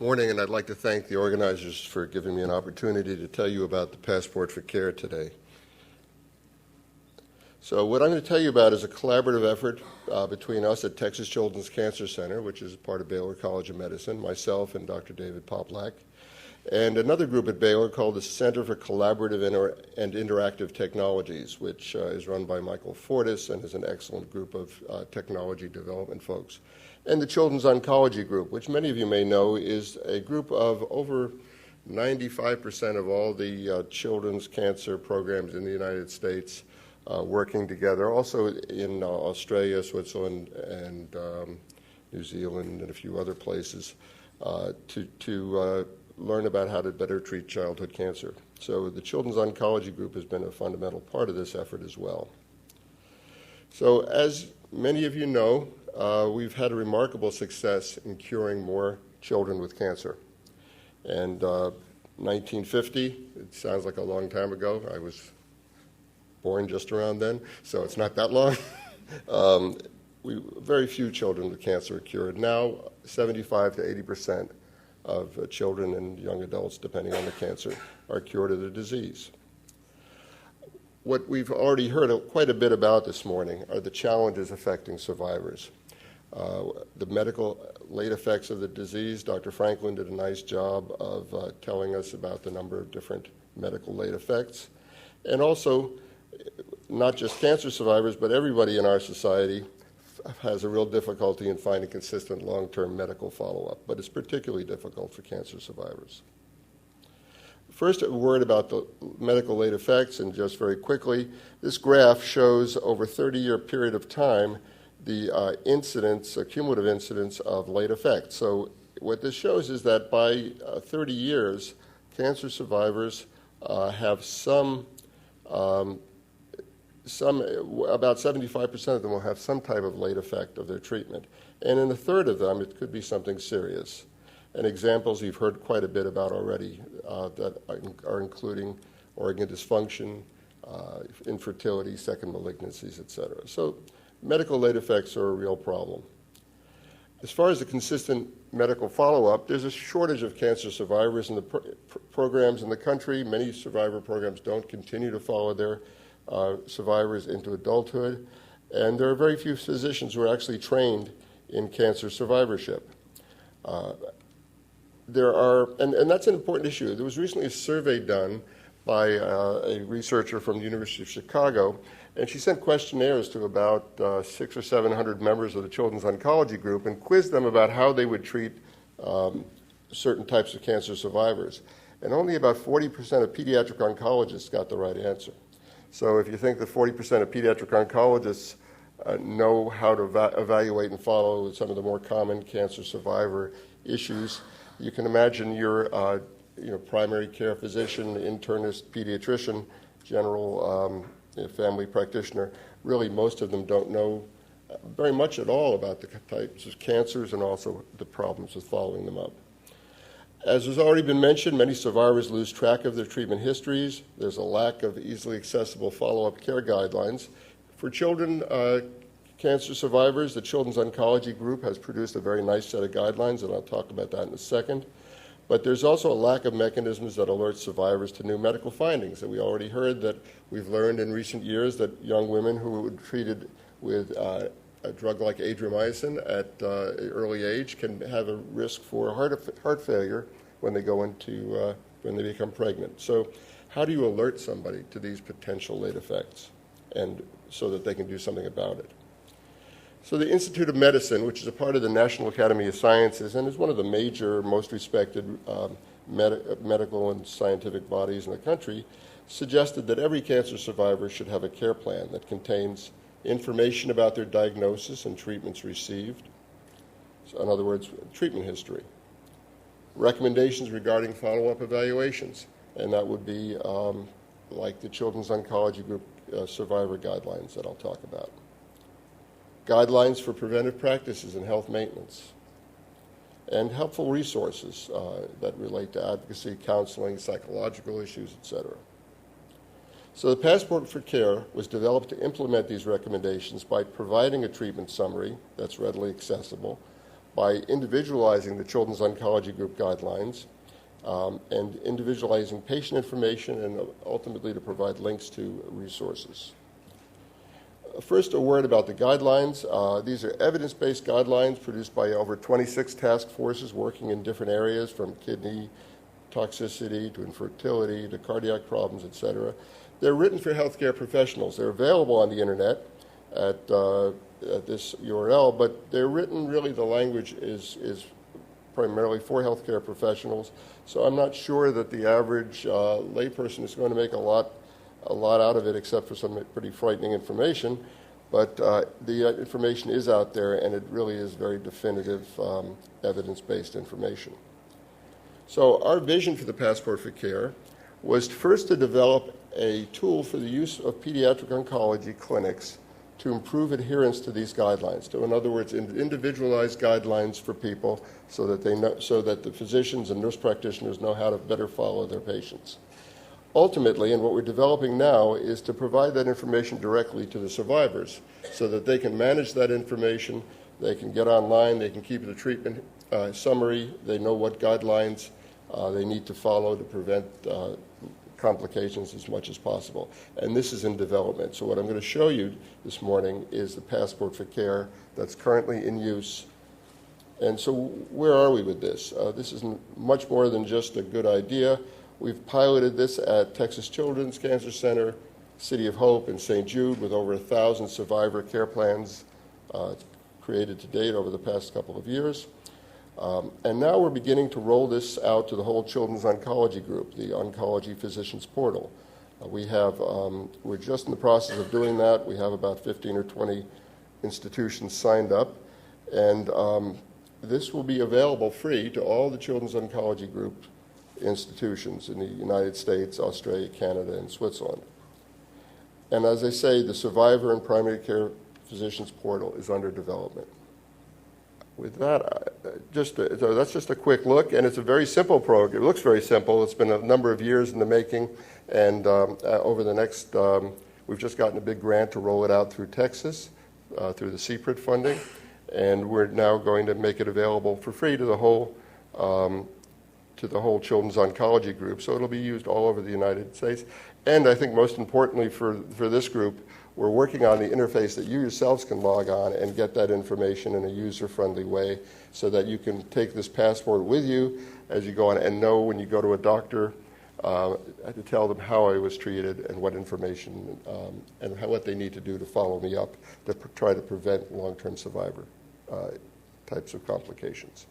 Morning, and I'd like to thank the organizers for giving me an opportunity to tell you about the Passport for Care today. So what I'm going to tell you about is a collaborative effort between us at Texas Children's Cancer Center, which is part of Baylor College of Medicine, myself and Dr. David Poplack, and another group at Baylor called the Center for Collaborative and Interactive Technologies, which is run by Michael Fortis and is an excellent group of technology development folks. And the Children's Oncology Group, which many of you may know is a group of over 95% of all the children's cancer programs in the United States working together, also in Australia, Switzerland, and New Zealand, and a few other places, to learn about how to better treat childhood cancer. So the Children's Oncology Group has been a fundamental part of this effort as well. So as many of you know, we've had a remarkable success in curing more children with cancer. And 1950, it sounds like a long time ago. I was born just around then, so it's not that long. Very few children with cancer are cured. Now, 75 to 80% of children and young adults, depending on the cancer, are cured of the disease. What we've already heard quite a bit about this morning are the challenges affecting survivors. The medical late effects of the disease. Dr. Franklin did a nice job of telling us about the number of different medical late effects. And also, not just cancer survivors, but everybody in our society has a real difficulty in finding consistent long-term medical follow-up, but it's particularly difficult for cancer survivors. First, a word about the medical late effects, and just very quickly, this graph shows over a 30-year period of time the cumulative incidence of late effects. So what this shows is that by 30 years, cancer survivors have about 75% of them will have some type of late effect of their treatment. And in a third of them, it could be something serious. And examples you've heard quite a bit about already that are including organ dysfunction, infertility, second malignancies, et cetera. So medical late effects are a real problem. As far as the consistent medical follow-up, there's a shortage of cancer survivors in the programs in the country. Many survivor programs don't continue to follow their survivors into adulthood, and there are very few physicians who are actually trained in cancer survivorship. And that's an important issue. There was recently a survey done by a researcher from the University of Chicago, and she sent questionnaires to about 600 or 700 members of the Children's Oncology Group and quizzed them about how they would treat certain types of cancer survivors. And only about 40% of pediatric oncologists got the right answer. So if you think that 40% of pediatric oncologists know how to evaluate and follow some of the more common cancer survivor issues, you can imagine your primary care physician, internist, pediatrician, general family practitioner, really most of them don't know very much at all about the types of cancers and also the problems with following them up. As has already been mentioned, many survivors lose track of their treatment histories. There's a lack of easily accessible follow-up care guidelines. For children cancer survivors, the Children's Oncology Group has produced a very nice set of guidelines, and I'll talk about that in a second. But there's also a lack of mechanisms that alert survivors to new medical findings. And we already heard that we've learned in recent years that young women who were treated with a drug like adriamycin at an early age can have a risk for heart failure when they when they become pregnant. So how do you alert somebody to these potential late effects and so that they can do something about it? So the Institute of Medicine, which is a part of the National Academy of Sciences and is one of the major, most respected medical and scientific bodies in the country, suggested that every cancer survivor should have a care plan that contains information about their diagnosis and treatments received. So in other words, treatment history. Recommendations regarding follow-up evaluations, and that would be like the Children's Oncology Group survivor guidelines that I'll talk about. Guidelines for preventive practices and health maintenance, and helpful resources that relate to advocacy, counseling, psychological issues, etc. So the Passport for Care was developed to implement these recommendations by providing a treatment summary that's readily accessible, by individualizing the Children's Oncology Group guidelines and individualizing patient information, and ultimately to provide links to resources. First, a word about the guidelines. These are evidence-based guidelines produced by over 26 task forces working in different areas, from kidney toxicity to infertility to cardiac problems, etc. They're written for healthcare professionals. They're available on the internet at this URL, but they're written, really the language is primarily for healthcare professionals. So I'm not sure that the average layperson is going to make a lot out of it, except for some pretty frightening information. But the information is out there, and it really is very definitive, evidence-based information. So our vision for the Passport for Care was first to develop a tool for the use of pediatric oncology clinics to improve adherence to these guidelines. So in other words, individualized guidelines for people so that the physicians and nurse practitioners know how to better follow their patients. Ultimately, and what we're developing now, is to provide that information directly to the survivors so that they can manage that information, they can get online, they can keep the treatment summary, they know what guidelines they need to follow to prevent complications as much as possible. And this is in development. So what I'm going to show you this morning is the Passport for Care that's currently in use. And so where are we with this? This is much more than just a good idea. We've piloted this at Texas Children's Cancer Center, City of Hope, and St. Jude, with over 1,000 survivor care plans created to date over the past couple of years. And now we're beginning to roll this out to the whole Children's Oncology Group, the Oncology Physicians Portal. We're just in the process of doing that. We have about 15 or 20 institutions signed up. And this will be available free to all the Children's Oncology Group institutions in the United States, Australia, Canada, and Switzerland. And as I say, the Survivor and Primary Care Physicians Portal is under development. With that, so that's just a quick look, and it's a very simple program. It looks very simple. It's been a number of years in the making, and over the next, we've just gotten a big grant to roll it out through Texas, through the CPRIT funding, and we're now going to make it available for free to the whole Children's Oncology Group. So it'll be used all over the United States. And I think most importantly for this group, we're working on the interface that you yourselves can log on and get that information in a user-friendly way so that you can take this passport with you as you go on and know when you go to a doctor to tell them how I was treated and what information and what they need to do to follow me up to try to prevent long-term survivor types of complications.